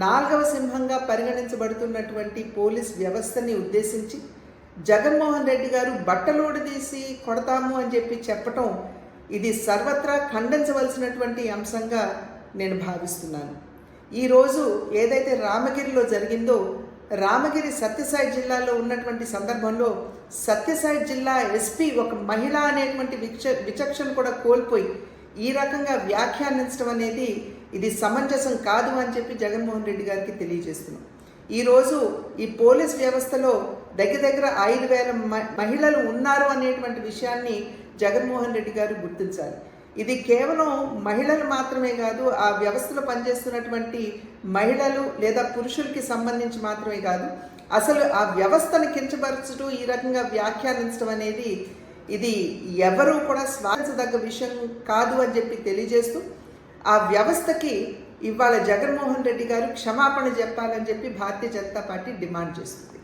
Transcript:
నాలుగవ సింహంగా పరిగణించబడుతున్నటువంటి పోలీస్ వ్యవస్థని ఉద్దేశించి జగన్మోహన్ రెడ్డి గారు బట్టలోడు తీసి కొడతాము అని చెప్పటం ఇది సర్వత్రా ఖండించవలసినటువంటి అంశంగా నేను భావిస్తున్నాను. ఈరోజు ఏదైతే రామగిరిలో జరిగిందో, రామగిరి సత్యసాయి జిల్లాలో ఉన్నటువంటి సందర్భంలో సత్యసాయి జిల్లా ఎస్పీ ఒక మహిళ అనేటువంటి విచక్షణ కూడా కోల్పోయి ఈ రకంగా వ్యాఖ్యానించడం అనేది ఇది సమంజసం కాదు అని చెప్పి జగన్మోహన్ రెడ్డి గారికి తెలియజేస్తున్నాం. ఈరోజు ఈ పోలీస్ వ్యవస్థలో దగ్గర 5,000 మహిళలు ఉన్నారు అనేటువంటి విషయాన్ని జగన్మోహన్ రెడ్డి గారు గుర్తించాలి. ఇది కేవలం మహిళలు మాత్రమే కాదు, ఆ వ్యవస్థలో పనిచేస్తున్నటువంటి మహిళలు లేదా పురుషులకి సంబంధించి మాత్రమే కాదు, అసలు ఆ వ్యవస్థను కించపరచడం, ఈ రకంగా వ్యాఖ్యానించడం అనేది ఇది ఎవరూ కూడా స్వాగతించదగ్గ విషయం కాదు అని చెప్పి తెలియజేస్తూ ఆ వ్యవస్థకి ఇవాళ జగన్మోహన్ రెడ్డి గారు క్షమాపణ చెప్పాలని చెప్పి భారతీయ జనతా పార్టీ డిమాండ్ చేస్తుంది.